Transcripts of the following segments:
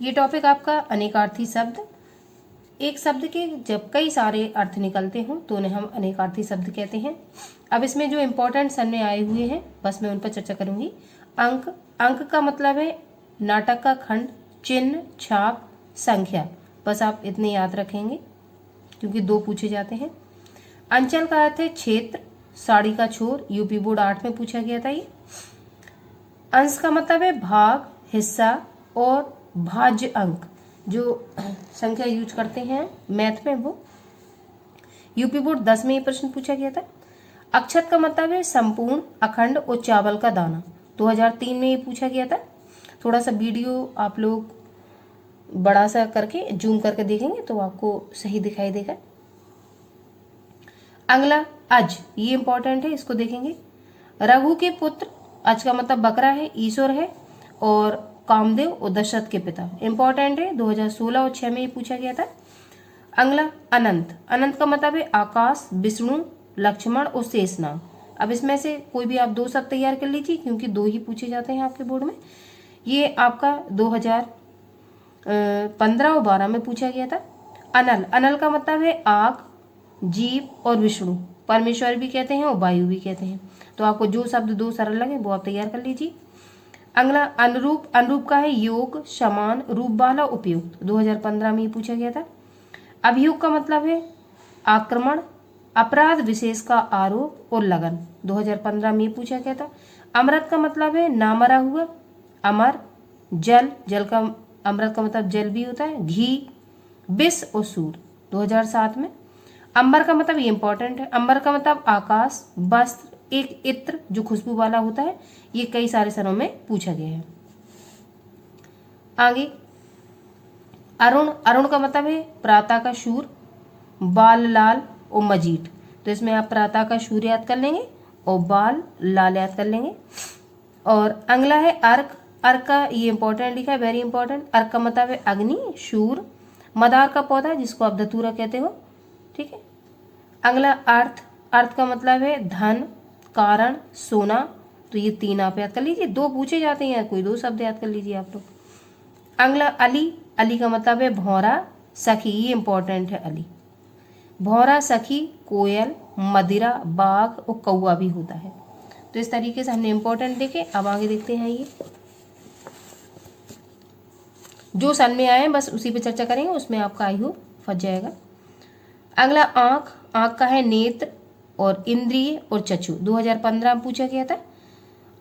ये टॉपिक आपका अनेकार्थी शब्द। एक शब्द के जब कई सारे अर्थ निकलते हों तो उन्हें हम अनेकार्थी शब्द कहते हैं। अब इसमें जो इम्पोर्टेंट सन में आए हुए हैं बस मैं उन पर चर्चा करूंगी। अंक, अंक का मतलब है नाटक का खंड, चिन्ह, छाप, संख्या। बस आप इतने याद रखेंगे क्योंकि 2 पूछे जाते हैं। अंचल का अर्थ है क्षेत्र, साड़ी का छोर, यूपी बोर्ड 8 में पूछा गया था ये। अंश का मतलब है भाग, हिस्सा और भाज्य अंक, जो संख्या यूज करते हैं मैथ में वो यूपी बोर्ड 10 में ये प्रश्न पूछा गया था। अक्षत का मतलब है संपूर्ण, अखंड और चावल का दाना, 2003 में ये पूछा गया था। थोड़ा सा वीडियो आप लोग बड़ा सा करके जूम करके देखेंगे तो आपको सही दिखाई देगा। अगला अज, ये इंपॉर्टेंट है, इसको देखेंगे। रघु के पुत्र, अज का मतलब बकरा है, ईश्वर है और कामदेव और दशरथ के पिता। इंपॉर्टेंट है, 2016 और 6 में ये पूछा गया था। अगला अनंत, अनंत का मतलब है आकाश, विष्णु, लक्ष्मण और शेषनाग। अब इसमें से कोई भी आप 2 शब्द तैयार कर लीजिए क्योंकि 2 ही पूछे जाते हैं आपके बोर्ड में। ये आपका 2015 और 12 में पूछा गया था। अनल, अनल का मतलब है आग, जीव और विष्णु, परमेश्वर भी कहते हैं और वायु भी कहते हैं। तो आपको जो शब्द 2 सरल लगे वो आप तैयार कर लीजिए। अगला अनुरूप, अनुरूप का है योग, समान, रूप वाला, उपयुक्त, 2015 में ये पूछा गया था। अभियोग का मतलब है आक्रमण, अपराध विशेष का आरोप और लगन, 2015 में ये पूछा गया था। अमृत का मतलब है ना मरा हुआ, अमर, जल, जल का अमृत का मतलब जल भी होता है, घी, विष और सूर, 2007 में। अंबर का मतलब ये इंपॉर्टेंट है, अंबर का मतलब आकाश, वस्त्र, एक इत्र जो खुशबू वाला होता है, ये कई सारे सनों में पूछा गया है। आगे अरुण, अरुण का मतलब है प्रातः का शूर, बाल लाल और मजीठ। तो इसमें आप प्रातः का शूर याद कर लेंगे और बाल लाल याद कर लेंगे। और अगला है अर्क, अर्क का ये इंपॉर्टेंट लिखा है, वेरी इंपॉर्टेंट। अर्क का मतलब है अग्नि, शूर, मदार का पौधा जिसको आप धतूरा कहते हो, ठीक है। अगला अर्थ, अर्थ का मतलब है धन, कारण, सोना। तो ये 3 आप याद कर लीजिए, 2 पूछे जाते हैं, कोई 2 शब्द याद कर लीजिए आप लोग। अगला अली, अली का मतलब है भौरा, सखी, ये इंपॉर्टेंट है अली। भौरा, सखी, कोयल, मदिरा, बाघ और कौआ भी होता है। तो इस तरीके से हमने इंपॉर्टेंट देखे। अब आगे देखते हैं, ये जो सन में आए बस उसी पे चर्चा करेंगे, उसमें आपका आई हो फंस जाएगा। अगला आंख, आंख का है नेत्र और इंद्रिय और चक्षु, 2015 में पूछा गया था।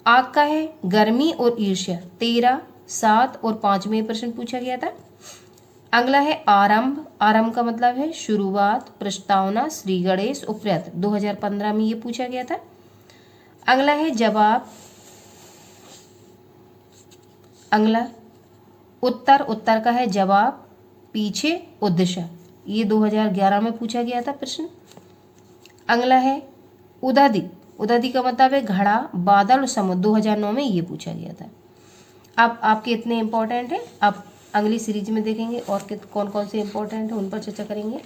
आंख का है गर्मी और ईर्ष्या, 13, 7 और 5 में प्रश्न पूछा गया था। अगला है आरंभ, आरंभ का मतलब है शुरुआत, प्रस्तावना, श्री गणेश और प्रयत्न, 2015 में ये पूछा गया था। अगला है जवाब, अगला उत्तर, उत्तर का है जवाब, पीछे और दिशा, ये 2011 में पूछा गया था प्रश्न। अगला है उदादी, उदादी का मतलब है घड़ा, बादल और समुद्र, 2009 में ये पूछा गया था। अब आपके इतने इंपॉर्टेंट है, अब अगली सीरीज में देखेंगे और कौन कौन से इंपॉर्टेंट है उन पर चर्चा करेंगे।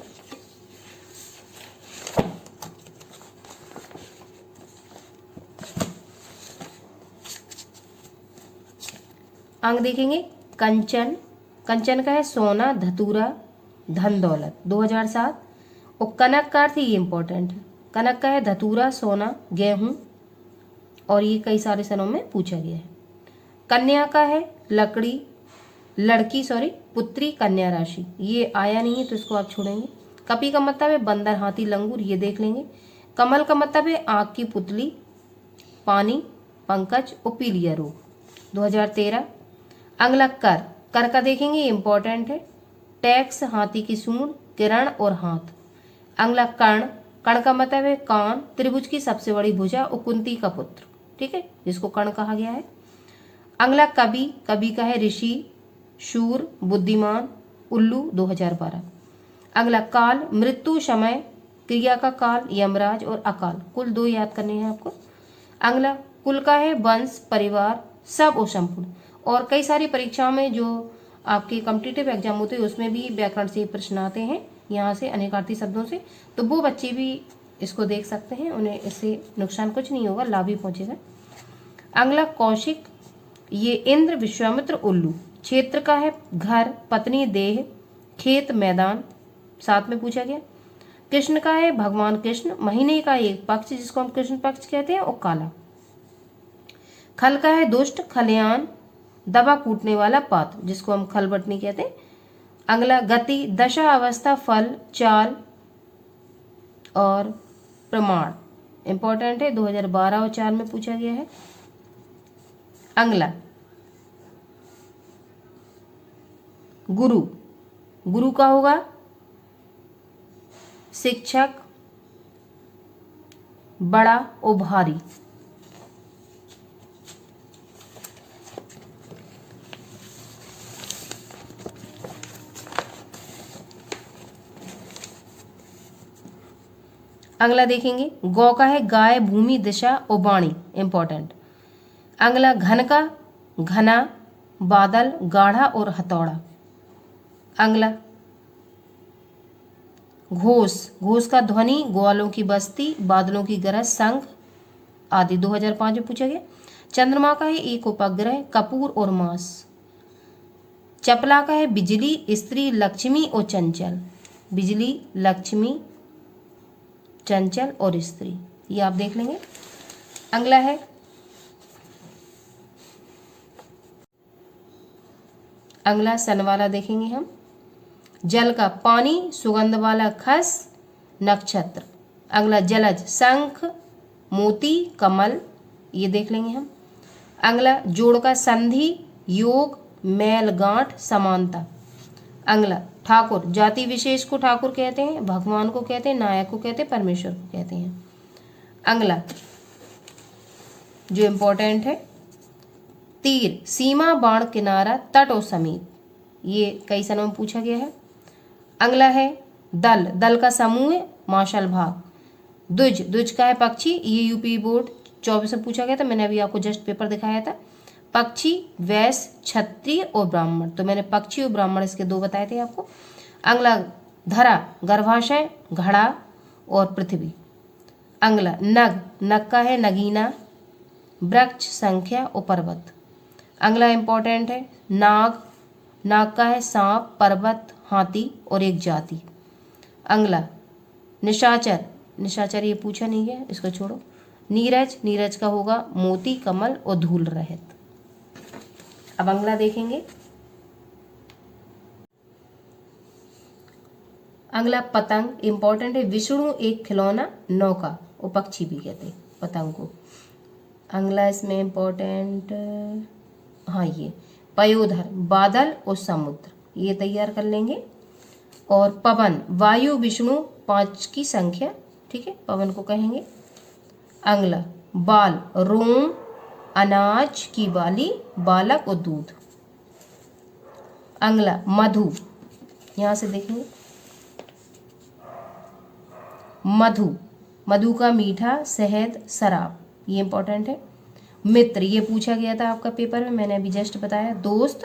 अंग देखेंगे, कंचन, कंचन का है सोना, धतूरा, धन दौलत, 2007। और कनक का अर्थ ये इंपॉर्टेंट है, कनक का है धतूरा, सोना, गेहूं और ये कई सारे सनों में पूछा गया है। कन्या का है लकड़ी, लड़की सॉरी, पुत्री, कन्या राशि, ये आया नहीं है तो इसको आप छोड़ेंगे। कपी का मतलब है बंदर, हाथी, लंगूर, ये देख लेंगे। कमल का मतलब है आँख की पुतली, पानी, पंकज और पीलिया रोग, 2013। अगला कर, कर का देखेंगे, ये इंपॉर्टेंट है, टैक्स, हाथी की सूंड, किरण और हाथ। अगला कर्ण, कर्ण का मतलब है कान, त्रिभुज की सबसे बड़ी भुजा और कुंती का पुत्र, ठीक है, जिसको कर्ण कहा गया है। अगला कवि, कवि का है ऋषि, शूर, बुद्धिमान, उल्लू, 2012। अगला काल, मृत्यु, समय, क्रिया का काल, यमराज और अकाल, कुल 2 याद करने हैं आपको। अगला कुल का है वंश, परिवार, सब और संपूर्ण। और कई सारी परीक्षाओं में जो आपके कॉम्पिटिटिव एग्जाम होते हैं उसमें भी व्याकरण से प्रश्न आते हैं, यहाँ से अनेकार्थी शब्दों से, तो वो बच्चे भी इसको देख सकते हैं, उन्हें इससे नुकसान कुछ नहीं होगा, लाभ ही पहुंचेगा। अगला कौशिक, ये इंद्र, विश्वामित्र, उल्लू, क्षेत्र का है घर, पत्नी देह, खेत मैदान, साथ में पूछा गया। कृष्ण का है भगवान कृष्ण, महीने का एक पक्ष जिसको हम कृष्ण पक्ष कहते हैं और काला। खल का है दुष्ट, खलियान, दबा कूटने वाला पात्र जिसको हम खलबटनी कहते हैं। अगला गति, दशा, अवस्था, फल, चाल और प्रमाण इंपॉर्टेंट है, 2012 और 4 में पूछा गया है। अगला गुरु, गुरु का होगा शिक्षक, बड़ा और भारी। अगला देखेंगे गौ का है गाय, भूमि, दिशा और वाणी इंपॉर्टेंट। अगला घन का घना, बादल, गाढ़ा और हथौड़ा। अगला घोष, घोष का ध्वनि, ग्वालों की बस्ती, बादलों की गरज, संघ आदि 2005 में पूछा गया। चंद्रमा का है एक उपग्रह, कपूर और मांस। चपला का है बिजली, स्त्री, लक्ष्मी और चंचल। बिजली, लक्ष्मी, चंचल और स्त्री, ये आप देख लेंगे। अगला है अगला सन वाला देखेंगे हम। जल का पानी, सुगंध वाला खस, नक्षत्र। अगला जलज, शंख, मोती, कमल, ये देख लेंगे हम। अगला जोड़ का संधि, योग, मेल, गांठ, समानता। अगला ठाकुर, जाति विशेष को ठाकुर कहते हैं, भगवान को कहते हैं, नायक को कहते हैं, परमेश्वर को कहते हैं। अगला जो इम्पोर्टेंट है तीर, सीमा, बाण, किनारा, तट और समीप, ये कई सनों में पूछा गया है। अगला है दल, दल का समूह, मार्शल भाग। द्विज, द्विज का है पक्षी, ये यूपी बोर्ड 24 में पूछा गया था, मैंने अभी आपको जस्ट पेपर दिखाया था। पक्षी, वैश्य, क्षत्रिय और ब्राह्मण, तो मैंने पक्षी और ब्राह्मण इसके 2 बताए थे आपको। अगला धरा, गर्भाशय, घड़ा और पृथ्वी। अगला नग, नग का है नगीना, वृक्ष, संख्या और पर्वत। अगला इंपॉर्टेंट है नाग, नाग का है सांप, पर्वत, हाथी और एक जाति। अगला निशाचर, निशाचर ये पूछा नहीं है, इसको छोड़ो। नीरज, नीरज का होगा मोती, कमल और धूल रहित। अब अगला देखेंगे। अगला पतंग इंपॉर्टेंट है, विष्णु एक खिलौना, नौका और पक्षी भी कहते हैं पतंग को। अगला इसमें इंपॉर्टेंट हाँ ये पयोधर, बादल और समुद्र, ये तैयार कर लेंगे। और पवन, वायु, विष्णु, 5 की संख्या, ठीक है, पवन को कहेंगे। अगला बाल, रोम, अनाज की बाली, बालक और दूध। अगला मधु, यहाँ से देखेंगे मधु, मधु का मीठा, शहद, शराब, ये इंपॉर्टेंट है। मित्र, ये पूछा गया था आपका पेपर में, मैंने अभी जस्ट बताया। दोस्त,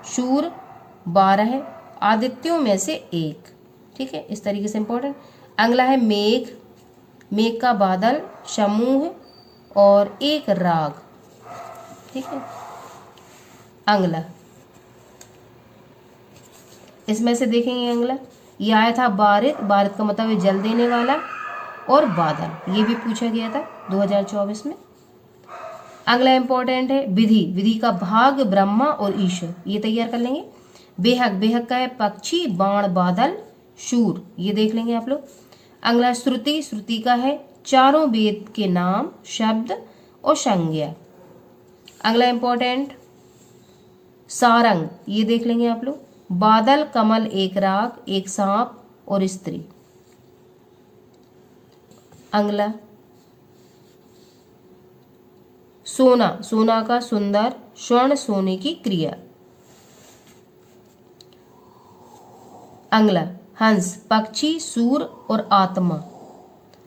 शूर, 12 आदित्यों में से एक, ठीक है, इस तरीके से इंपॉर्टेंट। अगला है मेघ, मेघ का बादल, समूह और एक राग, ठीक है। अगला इसमें से देखेंगे अगला, ये आया था बारिद, बारिद का मतलब है जल देने वाला, और बादल, ये भी पूछा गया था 2024 में। अगला इंपॉर्टेंट है विधि, विधि का भाग, ब्रह्मा और ईश्वर, ये तैयार कर लेंगे। बेहक, बेहक का है पक्षी, बाण, बादल, शूर, ये देख लेंगे आप लोग। अगला श्रुति, श्रुति का है चारों वेद के नाम, शब्द और संज्ञा। अगला इंपॉर्टेंट सारंग, ये देख लेंगे आप लोग। बादल, कमल, एक राग, एक सांप और स्त्री। अगला सोना, सोना का सुंदर, स्वर्ण, सोने की क्रिया। अगला हंस, पक्षी, सूर और आत्मा।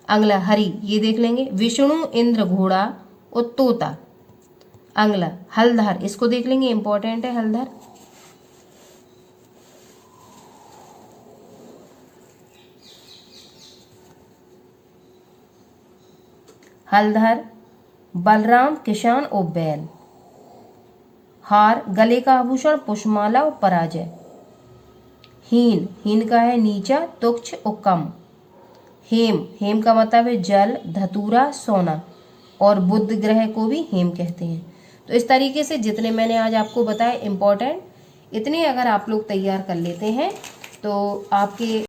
अगला हरि, ये देख लेंगे, विष्णु, इंद्र, घोड़ा और तोता। अगला हलधर, इसको देख लेंगे, इंपॉर्टेंट है हलधर। हलधर, बलराम, किसान और बैल। हार, गले का आभूषण, पुष्पमाला और पराजय। हीन, हीन का है नीचा, तुच्छ और कम। हेम, हेम का मतलब है जल, धतूरा, सोना, और बुध ग्रह को भी हेम कहते हैं। तो इस तरीके से जितने मैंने आज आपको बताए इम्पोर्टेंट, इतने अगर आप लोग तैयार कर लेते हैं तो आपके